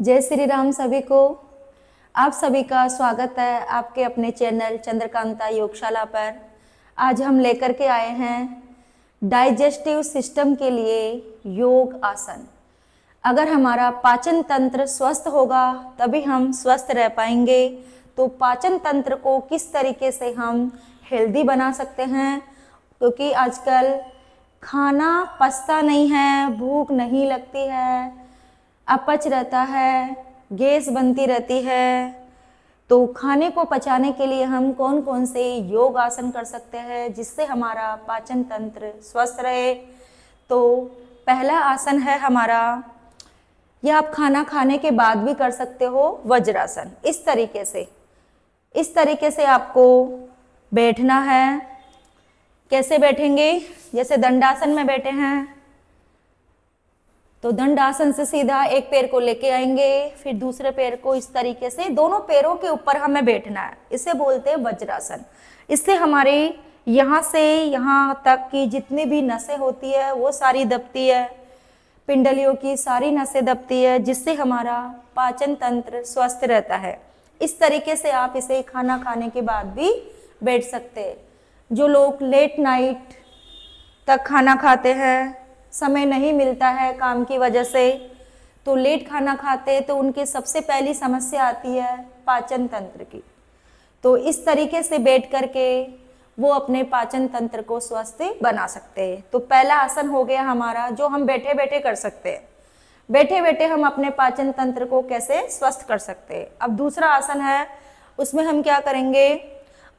जय श्री राम सभी को। आप सभी का स्वागत है आपके अपने चैनल चंद्रकांता योगशाला पर। आज हम लेकर के आए हैं डाइजेस्टिव सिस्टम के लिए योग आसन। अगर हमारा पाचन तंत्र स्वस्थ होगा तभी हम स्वस्थ रह पाएंगे। तो पाचन तंत्र को किस तरीके से हम हेल्दी बना सकते हैं, क्योंकि आजकल खाना पचता नहीं है, भूख नहीं लगती है, अपच रहता है, गैस बनती रहती है। तो खाने को पचाने के लिए हम कौन कौन से योग आसन कर सकते हैं जिससे हमारा पाचन तंत्र स्वस्थ रहे। तो पहला आसन है हमारा, यह आप खाना खाने के बाद भी कर सकते हो, वज्रासन। इस तरीके से आपको बैठना है। कैसे बैठेंगे? जैसे दंडासन में बैठे हैं तो दंडासन से सीधा एक पैर को लेके आएंगे, फिर दूसरे पैर को इस तरीके से दोनों पैरों के ऊपर हमें बैठना है। इसे बोलते हैं वज्रासन। इससे हमारी यहाँ से यहाँ तक की जितनी भी नसें होती है वो सारी दबती है, पिंडलियों की सारी नसें दबती है, जिससे हमारा पाचन तंत्र स्वस्थ रहता है। इस तरीके से आप इसे खाना खाने के बाद भी बैठ सकते हैं। जो लोग लेट नाइट तक खाना खाते हैं, समय नहीं मिलता है काम की वजह से, तो लेट खाना खाते तो उनकी सबसे पहली समस्या आती है पाचन तंत्र की। तो इस तरीके से बैठ करके वो अपने पाचन तंत्र को स्वस्थ बना सकते हैं। तो पहला आसन हो गया हमारा जो हम बैठे बैठे कर सकते हैं। बैठे बैठे हम अपने पाचन तंत्र को कैसे स्वस्थ कर सकते हैं। अब दूसरा आसन है, उसमें हम क्या करेंगे,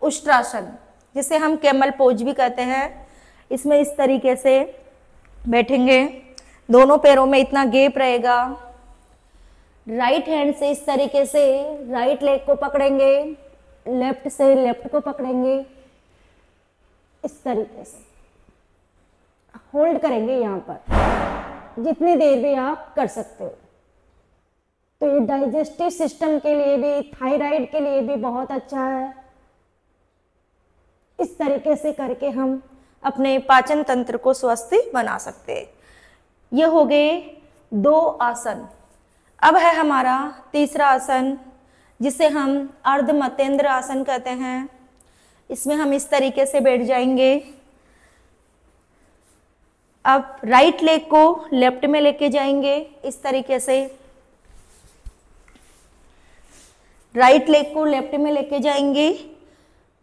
उष्ट्रासन, जिसे हम कैमल पोज भी कहते हैं। इसमें इस तरीके से बैठेंगे, दोनों पैरों में इतना गैप रहेगा। राइट हैंड से इस तरीके से राइट लेग को पकड़ेंगे, लेफ्ट से लेफ्ट को पकड़ेंगे, इस तरीके से होल्ड करेंगे यहाँ पर, जितनी देर भी आप कर सकते हो। तो ये डाइजेस्टिव सिस्टम के लिए भी, थायराइड के लिए भी बहुत अच्छा है। इस तरीके से करके हम अपने पाचन तंत्र को स्वस्थ बना सकते हैं। ये हो गए दो आसन। अब है हमारा तीसरा आसन, जिसे हम अर्धमतेंद्र आसन कहते हैं। इसमें हम इस तरीके से बैठ जाएंगे। अब राइट लेग को लेफ्ट में लेके जाएंगे, इस तरीके से राइट लेग को लेफ्ट में लेके जाएंगे।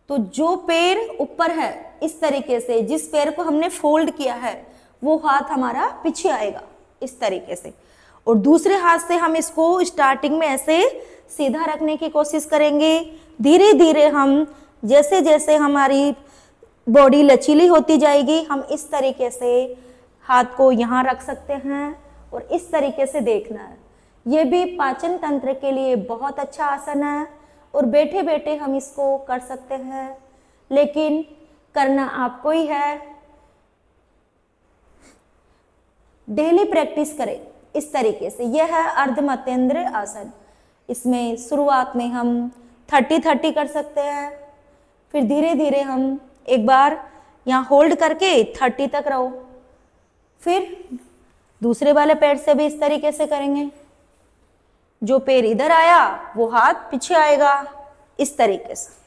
तो जो पैर ऊपर है, इस तरीके से जिस पैर को हमने फोल्ड किया है वो हाथ हमारा पीछे आएगा, इस तरीके से। और दूसरे हाथ से हम इसको स्टार्टिंग में ऐसे सीधा रखने की कोशिश करेंगे। धीरे धीरे हम जैसे जैसे हमारी बॉडी लचीली होती जाएगी, हम इस तरीके से हाथ को यहाँ रख सकते हैं और इस तरीके से देखना है। ये भी पाचन तंत्र के लिए बहुत अच्छा आसन है और बैठे बैठे हम इसको कर सकते हैं, लेकिन करना आपको ही है। डेली प्रैक्टिस करें इस तरीके से। यह है अर्धमतेंद्र आसन। इसमें शुरुआत में हम 30-30 कर सकते हैं, फिर धीरे धीरे हम एक बार यहाँ होल्ड करके 30 तक रहो, फिर दूसरे वाले पैर से भी इस तरीके से करेंगे। जो पैर इधर आया वो हाथ पीछे आएगा, इस तरीके से।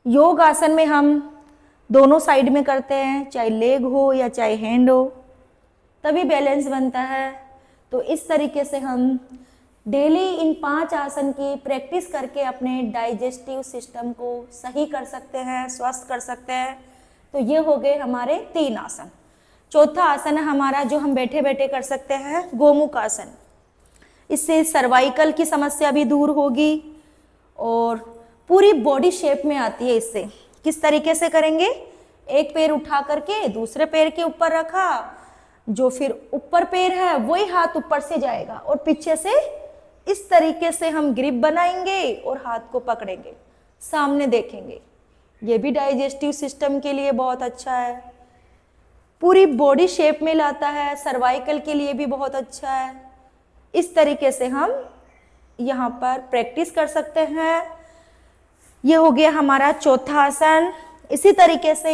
योग आसन में हम दोनों साइड में करते हैं, चाहे लेग हो या चाहे हैंड हो, तभी बैलेंस बनता है। तो इस तरीके से हम डेली इन 5 आसन की प्रैक्टिस करके अपने डाइजेस्टिव सिस्टम को सही कर सकते हैं, स्वस्थ कर सकते हैं। तो ये हो गए हमारे 3 आसन। चौथा आसन है हमारा जो हम बैठे बैठे कर सकते हैं, गोमुख आसन। इससे सर्वाइकल की समस्या भी दूर होगी और पूरी बॉडी शेप में आती है इससे। किस तरीके से करेंगे, एक पैर उठा करके दूसरे पैर के ऊपर रखा, जो फिर ऊपर पैर है वही हाथ ऊपर से जाएगा और पीछे से इस तरीके से हम ग्रिप बनाएंगे और हाथ को पकड़ेंगे, सामने देखेंगे। ये भी डाइजेस्टिव सिस्टम के लिए बहुत अच्छा है, पूरी बॉडी शेप में लाता है, सर्वाइकल के लिए भी बहुत अच्छा है। इस तरीके से हम यहाँ पर प्रैक्टिस कर सकते हैं। ये हो गया हमारा चौथा आसन। इसी तरीके से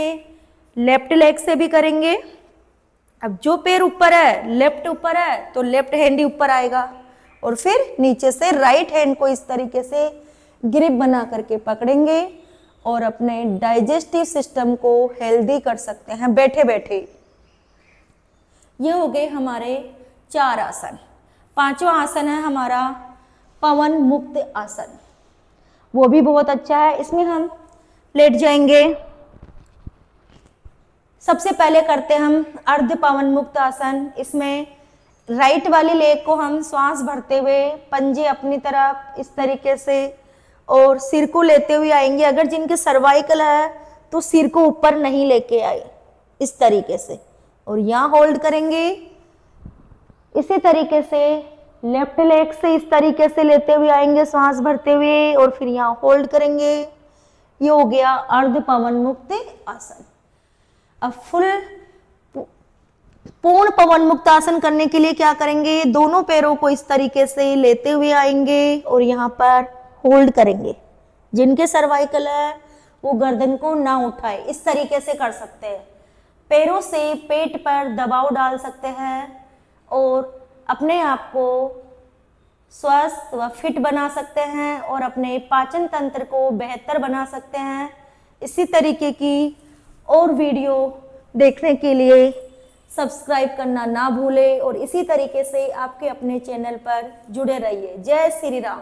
लेफ्ट लेग से भी करेंगे। अब जो पैर ऊपर है, लेफ्ट ऊपर है, तो लेफ्ट हैंड ही ऊपर आएगा और फिर नीचे से राइट हैंड को इस तरीके से ग्रिप बना करके पकड़ेंगे और अपने डाइजेस्टिव सिस्टम को हेल्दी कर सकते हैं बैठे बैठे। ये हो गए हमारे 4 आसन। 5वां आसन है हमारा पवन मुक्त आसन। वो भी बहुत अच्छा है। इसमें हम लेट जाएंगे। सबसे पहले करते हैं हम अर्ध पवन मुक्त आसन। इसमें राइट वाली लेग को हम श्वास भरते हुए पंजे अपनी तरफ इस तरीके से और सिर को लेते हुए आएंगे। अगर जिनके सर्वाइकल है तो सिर को ऊपर नहीं लेके आए, इस तरीके से, और यहाँ होल्ड करेंगे। इसी तरीके से लेफ्ट लेग से इस तरीके से लेते हुए आएंगे श्वास भरते हुए और फिर यहाँ होल्ड करेंगे। ये हो गया अर्ध पवन मुक्त आसन। अब पूर्ण पवन मुक्त आसन करने के लिए क्या करेंगे, दोनों पैरों को इस तरीके से लेते हुए आएंगे और यहाँ पर होल्ड करेंगे। जिनके सर्वाइकल है वो गर्दन को ना उठाए, इस तरीके से कर सकते हैं। पैरों से पेट पर दबाव डाल सकते हैं और अपने आप को स्वस्थ व फिट बना सकते हैं और अपने पाचन तंत्र को बेहतर बना सकते हैं। इसी तरीके की और वीडियो देखने के लिए सब्सक्राइब करना ना भूलें और इसी तरीके से आपके अपने चैनल पर जुड़े रहिए। जय श्री राम।